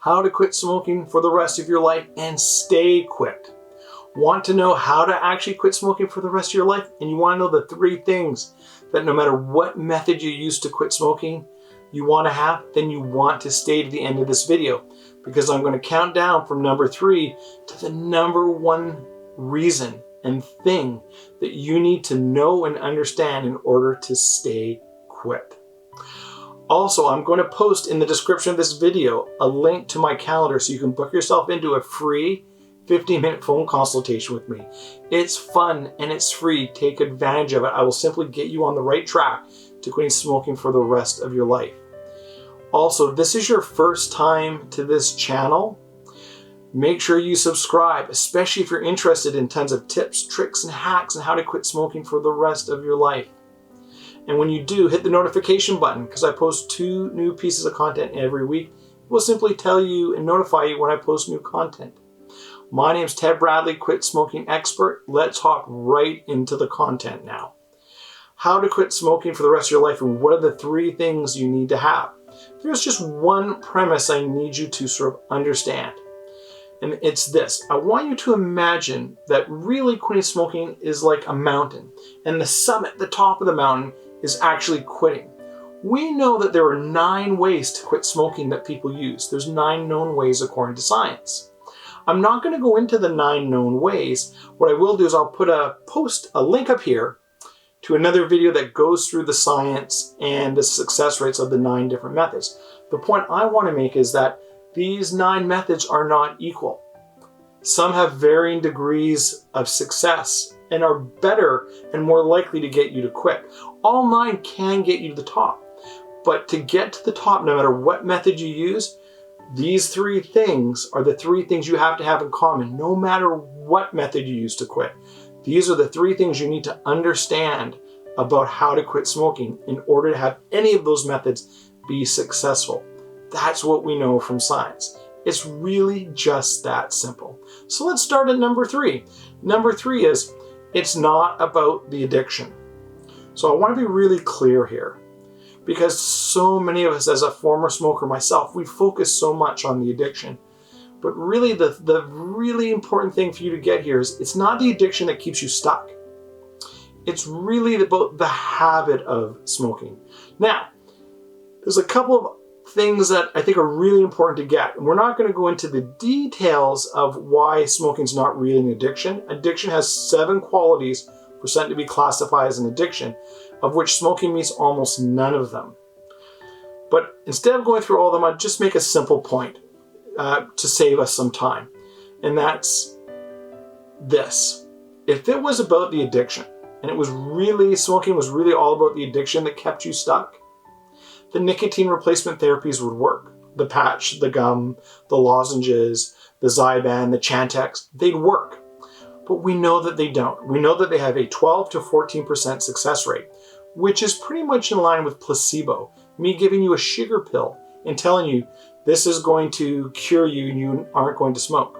how to quit smoking for the rest of your life and stay quit. Want to know how to actually quit smoking for the rest of your life? And you want to know the 3 things that no matter what method you use to quit smoking you want to have, then you want to stay to the end of this video, because I'm going to count down from number 3 to the number 1 reason and thing that you need to know and understand in order to stay quit. Also, I'm going to post in the description of this video a link to my calendar so you can book yourself into a free 15-minute phone consultation with me. It's fun and it's free. Take advantage of it. I will simply get you on the right track to quitting smoking for the rest of your life. Also, if this is your first time to this channel, make sure you subscribe, especially if you're interested in tons of tips, tricks, and hacks on how to quit smoking for the rest of your life. And when you do, hit the notification button, because I post 2 new pieces of content every week. It will simply tell you and notify you when I post new content. My name's Ted Bradley, quit smoking expert. Let's hop right into the content now. How to quit smoking for the rest of your life, and what are the 3 things you need to have? There's just one premise I need you to sort of understand. And it's this. I want you to imagine that really quitting smoking is like a mountain, and the summit, the top of the mountain, is actually quitting. We know that there are 9 ways to quit smoking that people use. There's 9 known ways according to science. I'm not going to go into the 9 known ways. What I will do is I'll post a link up here to another video that goes through the science and the success rates of the 9 different methods. The point I want to make is that these 9 methods are not equal. Some have varying degrees of success and are better and more likely to get you to quit. All 9 can get you to the top, but to get to the top, no matter what method you use, these 3 things are the 3 things you have to have in common, no matter what method you use to quit. These are the 3 things you need to understand about how to quit smoking in order to have any of those methods be successful. That's what we know from science. It's really just that simple. So let's start at number 3. Number 3 is, it's not about the addiction. So I want to be really clear here, because so many of us, as a former smoker myself, we focus so much on the addiction. But really, the really important thing for you to get here is it's not the addiction that keeps you stuck. It's really about the habit of smoking. Now, there's a couple of things that I think are really important to get. And we're not going to go into the details of why smoking is not really an addiction. Addiction has 7 qualities for something to be classified as an addiction, of which smoking meets almost none of them. But instead of going through all of them, I'll just make a simple point to save us some time. And that's this. If it was about the addiction, and it was really, smoking was really all about the addiction that kept you stuck, the nicotine replacement therapies would work. The patch, the gum, the lozenges, the Zyban, the Chantix, they'd work. But we know that they don't. We know that they have a 12 to 14% success rate, which is pretty much in line with placebo. Me giving you a sugar pill and telling you this is going to cure you and you aren't going to smoke.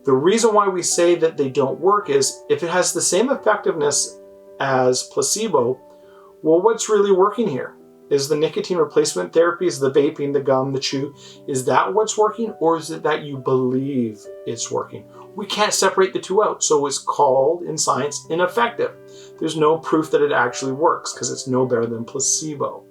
The reason why we say that they don't work is if it has the same effectiveness as placebo, well, what's really working here? Is the nicotine replacement therapies, the vaping, the gum, the chew, is that what's working, or is it that you believe it's working? We can't separate the 2 out, so it's called in science ineffective. There's no proof that it actually works because it's no better than placebo.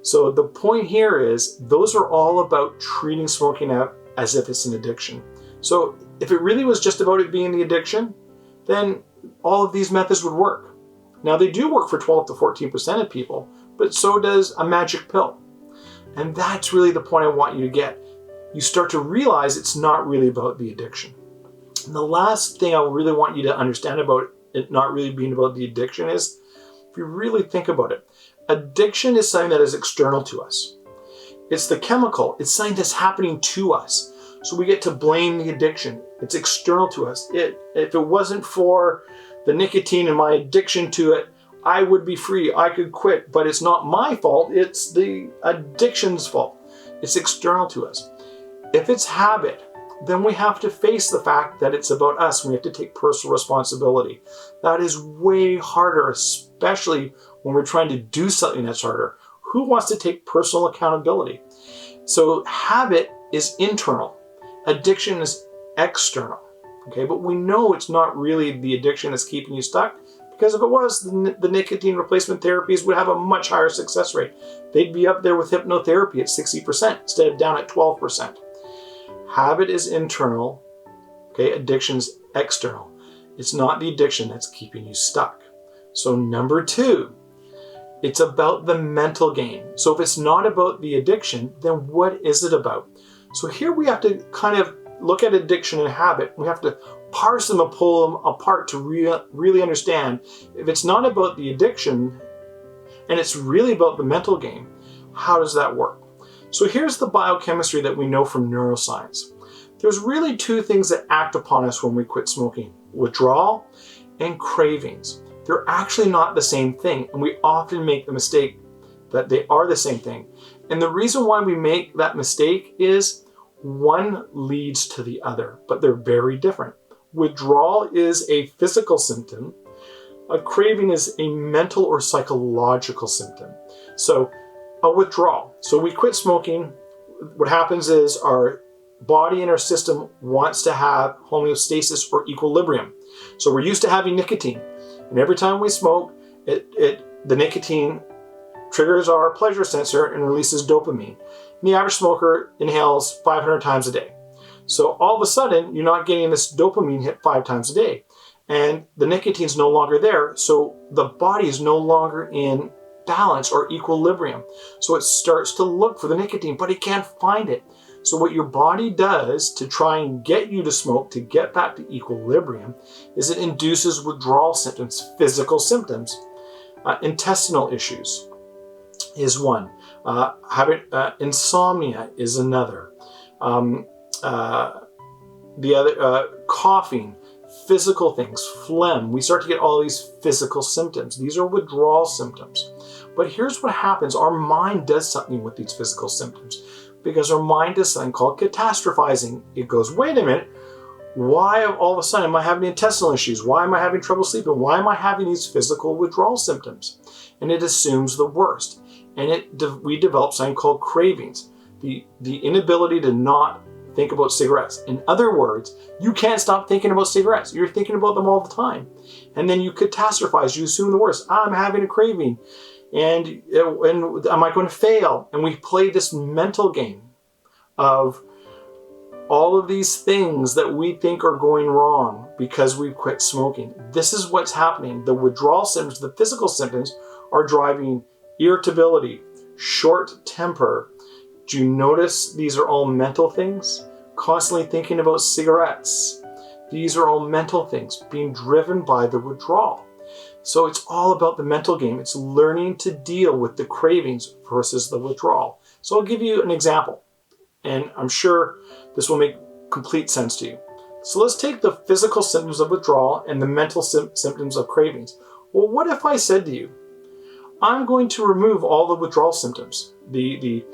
So the point here is those are all about treating smoking out as if it's an addiction. So if it really was just about it being the addiction, then all of these methods would work. Now they do work for 12 to 14% of people, but so does a magic pill. And that's really the point I want you to get. You start to realize it's not really about the addiction. And the last thing I really want you to understand about it not really being about the addiction is, if you really think about it, addiction is something that is external to us. It's the chemical. It's something that's happening to us. So we get to blame the addiction. It's external to us. If it wasn't for the nicotine and my addiction to it, I would be free. I could quit, but it's not my fault. It's the addiction's fault. It's external to us. If it's habit, then we have to face the fact that it's about us. We have to take personal responsibility. That is way harder, especially when we're trying to do something that's harder. Who wants to take personal accountability? So habit is internal. Addiction is external. Okay, but we know it's not really the addiction that's keeping you stuck, because if it was, the nicotine replacement therapies would have a much higher success rate. They'd be up there with hypnotherapy at 60% instead of down at 12%. Habit is internal. Okay, addiction is external. It's not the addiction that's keeping you stuck. So number 2, it's about the mental game. So if it's not about the addiction, then what is it about? So here we have to kind of look at addiction and habit. We have to parse them and pull them apart to really understand if it's not about the addiction and it's really about the mental game, how does that work? So here's the biochemistry that we know from neuroscience. There's really 2 things that act upon us when we quit smoking: withdrawal and cravings. They're actually not the same thing, and we often make the mistake that they are the same thing. And the reason why we make that mistake is one leads to the other, but they're very different. Withdrawal is a physical symptom. A craving is a mental or psychological symptom. So a withdrawal. So we quit smoking. What happens is our body and our system wants to have homeostasis or equilibrium. So we're used to having nicotine. And every time we smoke, the nicotine triggers our pleasure sensor and releases dopamine. And the average smoker inhales 500 times a day. So all of a sudden, you're not getting this dopamine hit 5 times a day. And the nicotine's no longer there, so the body is no longer in balance or equilibrium. So it starts to look for the nicotine, but it can't find it. So what your body does to try and get you to smoke, to get back to equilibrium, is it induces withdrawal symptoms, physical symptoms. Intestinal issues is one. Insomnia is another. The other, coughing, physical things, phlegm. We start to get all these physical symptoms. These are withdrawal symptoms. But here's what happens. Our mind does something with these physical symptoms, because our mind does something called catastrophizing. It goes, wait a minute, why all of a sudden am I having intestinal issues? Why am I having trouble sleeping? Why am I having these physical withdrawal symptoms? And it assumes the worst. And we develop something called cravings, the inability to not think about cigarettes. In other words, you can't stop thinking about cigarettes. You're thinking about them all the time. And then you catastrophize, you assume the worst. I'm having a craving. And am I going to fail? And we play this mental game of all of these things that we think are going wrong because we've quit smoking. This is what's happening. The withdrawal symptoms, the physical symptoms, are driving irritability, short temper. Do you notice these are all mental things? Constantly thinking about cigarettes. These are all mental things being driven by the withdrawal. So it's all about the mental game. It's learning to deal with the cravings versus the withdrawal. So I'll give you an example, and I'm sure this will make complete sense to you. So let's take the physical symptoms of withdrawal and the mental symptoms of cravings. Well, what if I said to you, I'm going to remove all the withdrawal symptoms, the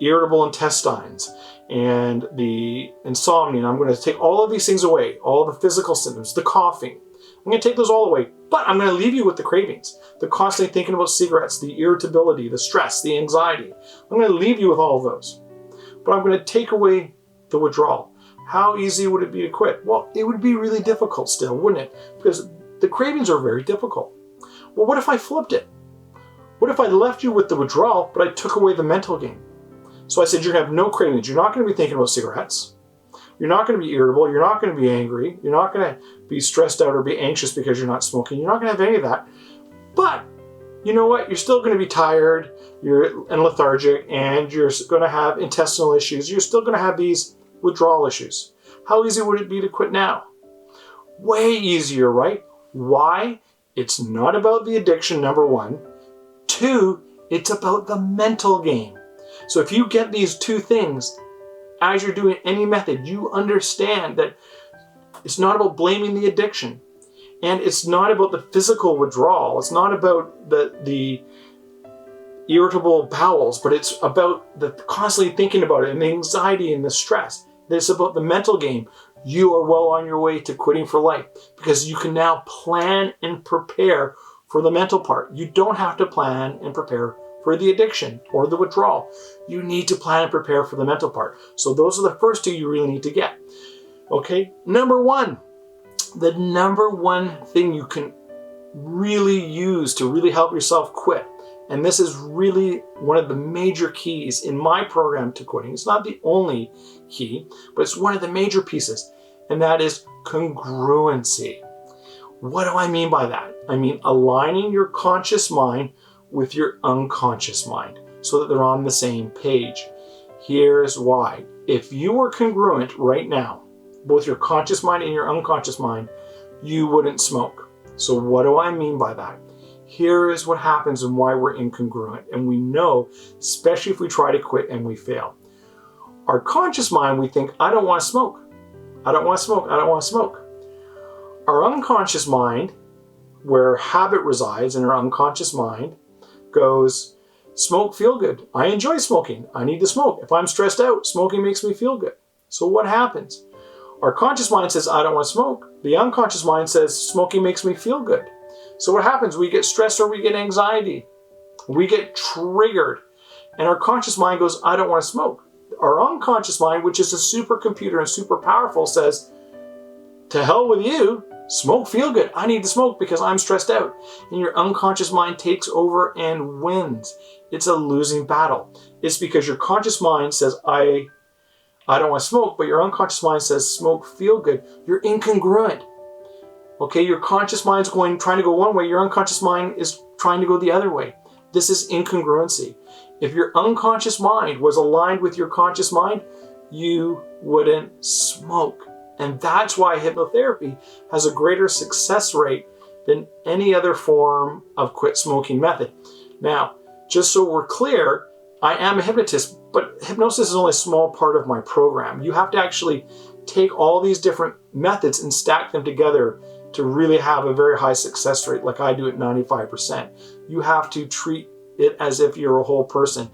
irritable intestines and the insomnia, and I'm going to take all of these things away, all the physical symptoms, the coughing. I'm going to take those all away, but I'm going to leave you with the cravings, the constantly thinking about cigarettes, the irritability, the stress, the anxiety. I'm going to leave you with all of those, but I'm going to take away the withdrawal. How easy would it be to quit? Well, it would be really difficult still, wouldn't it? Because the cravings are very difficult. Well, what if I flipped it? What if I left you with the withdrawal, but I took away the mental game? So I said, you're going to have no cravings. You're not going to be thinking about cigarettes. You're not going to be irritable. You're not going to be angry. You're not going to be stressed out or be anxious because you're not smoking. You're not going to have any of that. But you know what? You're still going to be tired and lethargic, and you're going to have intestinal issues. You're still going to have these withdrawal issues. How easy would it be to quit now? Way easier, right? Why? It's not about the addiction, number one. 2, it's about the mental game. So if you get these 2 things, as you're doing any method, you understand that it's not about blaming the addiction. And it's not about the physical withdrawal. It's not about the irritable bowels, but it's about the constantly thinking about it and the anxiety and the stress. It's about the mental game. You are well on your way to quitting for life because you can now plan and prepare for the mental part. You don't have to plan and prepare for the addiction or the withdrawal, you need to plan and prepare for the mental part. So those are the first two you really need to get. Okay, number one, the number one thing you can really use to really help yourself quit, and this is really one of the major keys in my program to quitting. It's not the only key, but it's one of the major pieces, and that is congruency. What do I mean by that? I mean aligning your conscious mind with your unconscious mind so that they're on the same page. Here's why. If you were congruent right now, both your conscious mind and your unconscious mind, you wouldn't smoke. So what do I mean by that? Here is what happens and why we're incongruent. And we know, especially if we try to quit and we fail. Our conscious mind, we think, I don't want to smoke. I don't want to smoke. I don't want to smoke. Our unconscious mind, where habit resides in our unconscious mind, goes, smoke, feel good. I enjoy smoking. I need to smoke. If I'm stressed out, smoking makes me feel good. So what happens? Our conscious mind says, I don't want to smoke. The unconscious mind says, smoking makes me feel good. So what happens? We get stressed or we get anxiety. We get triggered. And our conscious mind goes, I don't want to smoke. Our unconscious mind, which is a supercomputer and super powerful, says, to hell with you. Smoke, feel good. I need to smoke because I'm stressed out. And your unconscious mind takes over and wins. It's a losing battle. It's because your conscious mind says, I don't want to smoke, but your unconscious mind says, smoke, feel good. You're incongruent. Okay, your conscious mind's trying to go one way, your unconscious mind is trying to go the other way. This is incongruency. If your unconscious mind was aligned with your conscious mind, you wouldn't smoke. And that's why hypnotherapy has a greater success rate than any other form of quit smoking method. Now, just so we're clear, I am a hypnotist, but hypnosis is only a small part of my program. You have to actually take all these different methods and stack them together to really have a very high success rate, like I do at 95%. You have to treat it as if you're a whole person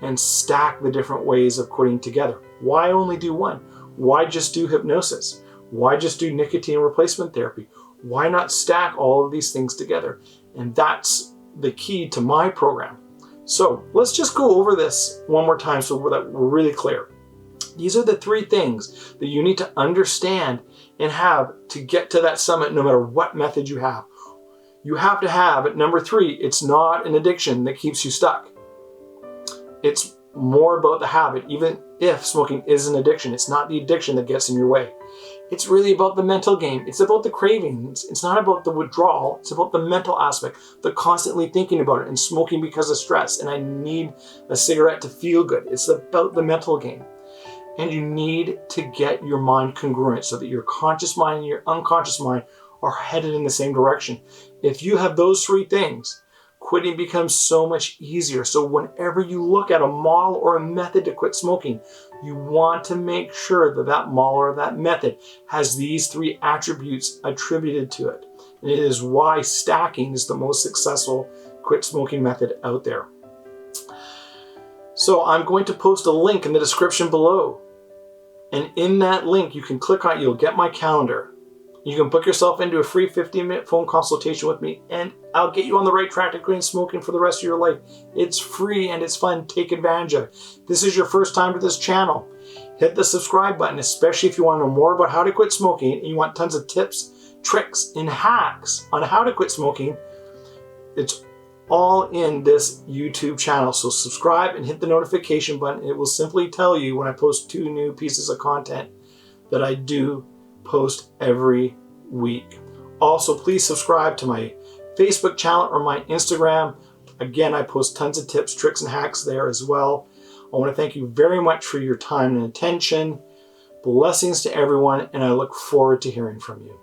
and stack the different ways of quitting together. Why only do one? Why just do hypnosis? Why just do nicotine replacement therapy? Why not stack all of these things together? And that's the key to my program. So let's just go over this one more time so that we're really clear. These are the three things that you need to understand and have to get to that summit no matter what method you have. You have to have, at number three, it's not an addiction that keeps you stuck. It's more about the habit. Even if smoking is an addiction, it's not the addiction that gets in your way. It's really about the mental game. It's about the cravings. It's not about the withdrawal. It's about the mental aspect, the constantly thinking about it and smoking because of stress. And I need a cigarette to feel good. It's about the mental game. And you need to get your mind congruent so that your conscious mind and your unconscious mind are headed in the same direction. If you have those three things, quitting becomes so much easier. So whenever you look at a model or a method to quit smoking, you want to make sure that that model or that method has these three attributes attributed to it. And it is why stacking is the most successful quit smoking method out there. So I'm going to post a link in the description below. And in that link, you can click on it, you'll get my calendar. You can book yourself into a free 15-minute phone consultation with me, and I'll get you on the right track to quitting smoking for the rest of your life. It's free and it's fun. Take advantage of it. This is your first time to this channel. Hit the subscribe button, especially if you want to know more about how to quit smoking and you want tons of tips, tricks, and hacks on how to quit smoking. It's all in this YouTube channel. So subscribe and hit the notification button. It will simply tell you when I post 2 new pieces of content that I do post every week. Also, please subscribe to my Facebook channel or my Instagram. Again, I post tons of tips, tricks, and hacks there as well. I want to thank you very much for your time and attention. Blessings to everyone, and I look forward to hearing from you.